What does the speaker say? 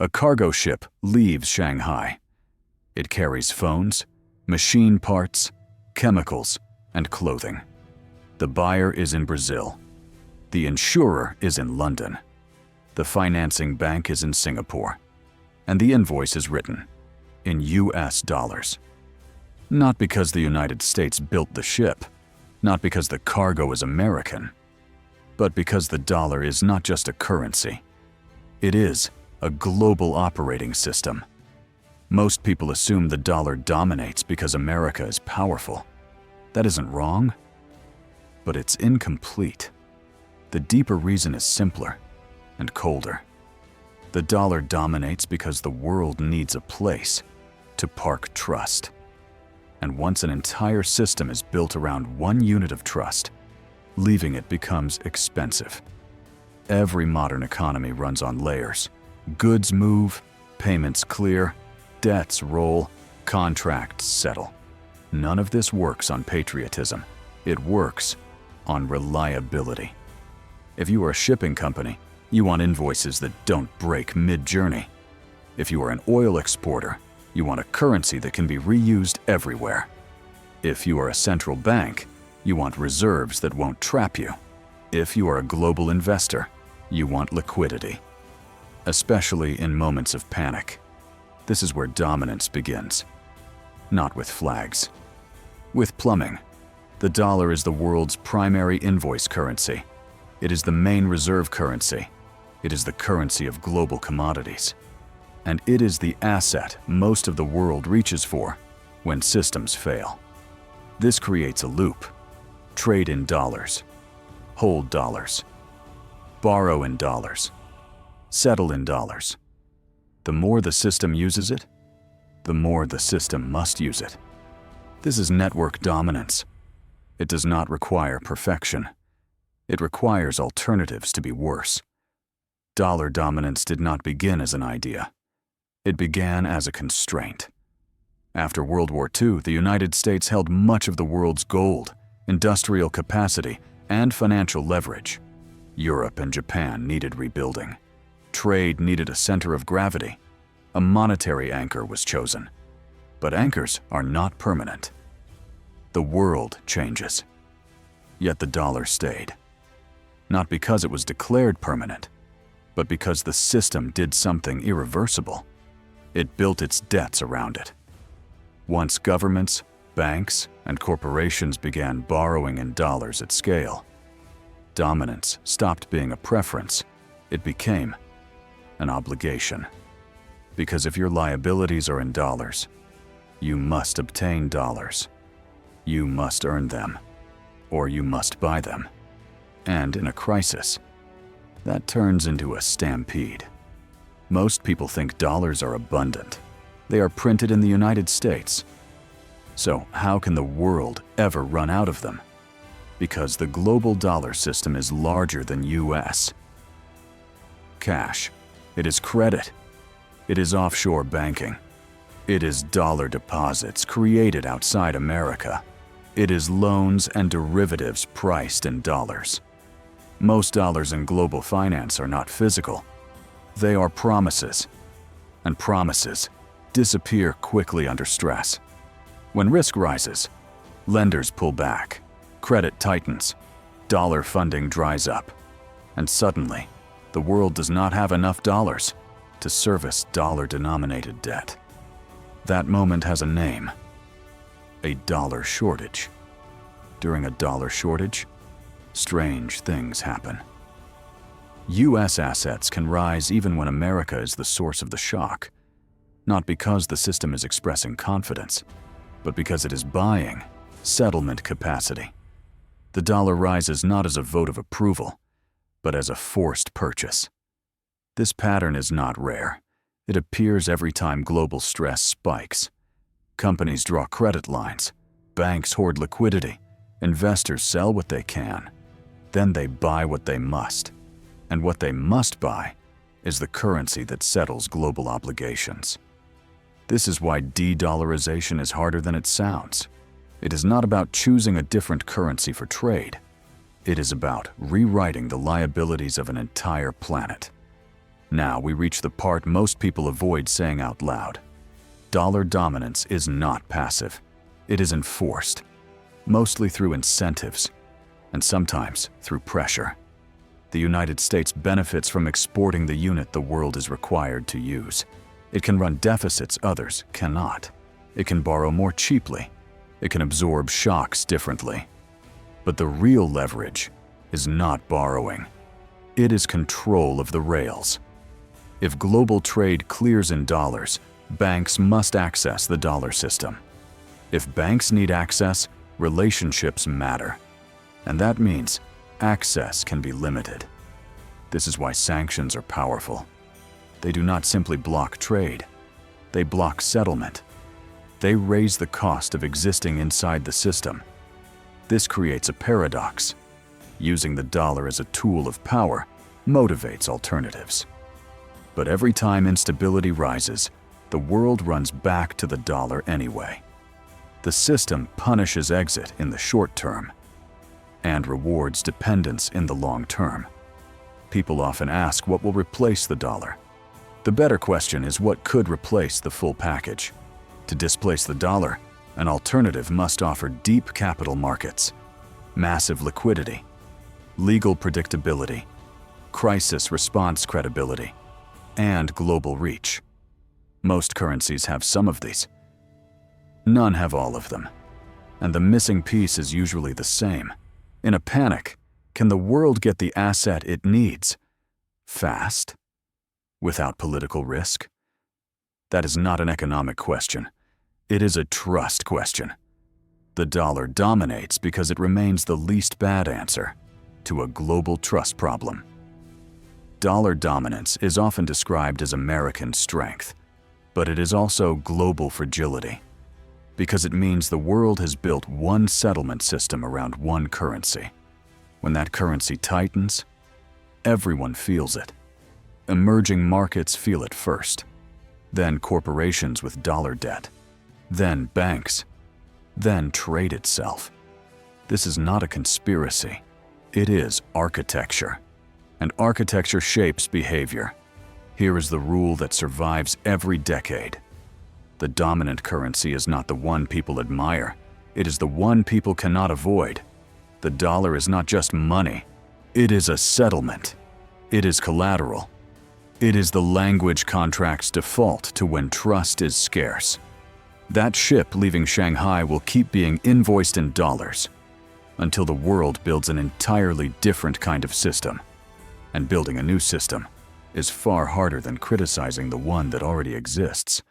A cargo ship leaves Shanghai. It carries phones, machine parts, chemicals, and clothing. The buyer is in Brazil. The insurer is in London. The financing bank is in Singapore. And the invoice is written in US dollars. Not because the United States built the ship, not because the cargo is American, but because the dollar is not just a currency. It is a global operating system. Most people assume the dollar dominates because America is powerful. That isn't wrong, but it's incomplete. The deeper reason is simpler and colder. The dollar dominates because the world needs a place to park trust. And once an entire system is built around one unit of trust, leaving it becomes expensive. Every modern economy runs on layers. Goods move, payments clear, debts roll, contracts settle. None of this works on patriotism. It works on reliability. If you are a shipping company, you want invoices that don't break mid-journey. If you are an oil exporter, you want a currency that can be reused everywhere. If you are a central bank, you want reserves that won't trap you. If you are a global investor, you want liquidity. Especially in moments of panic. This is where dominance begins. Not with flags. With plumbing. The dollar is the world's primary invoice currency. It is the main reserve currency. It is the currency of global commodities. And it is the asset most of the world reaches for when systems fail. This creates a loop. Trade in dollars. Hold dollars. Borrow in dollars. Settle in dollars. The more the system uses it, the more the system must use it. This is network dominance. It does not require perfection. It requires alternatives to be worse. Dollar dominance did not begin as an idea. It began as a constraint. After World War II, the United States held much of the world's gold, industrial capacity, and financial leverage. Europe and Japan needed rebuilding. Trade needed a center of gravity. A monetary anchor was chosen. But anchors are not permanent. The world changes. Yet the dollar stayed. Not because it was declared permanent, but because the system did something irreversible. It built its debts around it. Once governments, banks, and corporations began borrowing in dollars at scale, dominance stopped being a preference. It became an obligation. Because if your liabilities are in dollars, you must obtain dollars. You must earn them, or you must buy them. And in a crisis, that turns into a stampede. Most people think dollars are abundant. They are printed in the United States. So how can the world ever run out of them? Because the global dollar system is larger than US. Cash. It is credit. It is offshore banking. It is dollar deposits created outside America. It is loans and derivatives priced in dollars. Most dollars in global finance are not physical. They are promises. And promises disappear quickly under stress. When risk rises, lenders pull back, credit tightens, dollar funding dries up, and suddenly, the world does not have enough dollars to service dollar-denominated debt. That moment has a name: a dollar shortage. During a dollar shortage, strange things happen. US assets can rise even when America is the source of the shock, not because the system is expressing confidence, but because it is buying settlement capacity. The dollar rises not as a vote of approval, but as a forced purchase. This pattern is not rare. It appears every time global stress spikes. Companies draw credit lines, banks hoard liquidity, investors sell what they can. Then they buy what they must. And what they must buy is the currency that settles global obligations. This is why de-dollarization is harder than it sounds. It is not about choosing a different currency for trade. It is about rewriting the liabilities of an entire planet. Now we reach the part most people avoid saying out loud. Dollar dominance is not passive. It is enforced, mostly through incentives, and sometimes through pressure. The United States benefits from exporting the unit the world is required to use. It can run deficits others cannot. It can borrow more cheaply. It can absorb shocks differently. But the real leverage is not borrowing. It is control of the rails. If global trade clears in dollars, banks must access the dollar system. If banks need access, relationships matter. And that means access can be limited. This is why sanctions are powerful. They do not simply block trade. They block settlement. They raise the cost of existing inside the system. This creates a paradox. Using the dollar as a tool of power motivates alternatives. But every time instability rises, the world runs back to the dollar anyway. The system punishes exit in the short term and rewards dependence in the long term. People often ask what will replace the dollar. The better question is what could replace the full package. To displace the dollar, an alternative must offer deep capital markets, massive liquidity, legal predictability, crisis response credibility, and global reach. Most currencies have some of these. None have all of them. And the missing piece is usually the same. In a panic, can the world get the asset it needs fast, without political risk? That is not an economic question. It is a trust question. The dollar dominates because it remains the least bad answer to a global trust problem. Dollar dominance is often described as American strength, but it is also global fragility, because it means the world has built one settlement system around one currency. When that currency tightens, everyone feels it. Emerging markets feel it first, then corporations with dollar debt, then banks, then trade itself. This is not a conspiracy. It is architecture. And architecture shapes behavior. Here is the rule that survives every decade. The dominant currency is not the one people admire. It is the one people cannot avoid. The dollar is not just money. It is a settlement. It is collateral. It is the language contracts default to when trust is scarce. That ship leaving Shanghai will keep being invoiced in dollars until the world builds an entirely different kind of system. And building a new system is far harder than criticizing the one that already exists.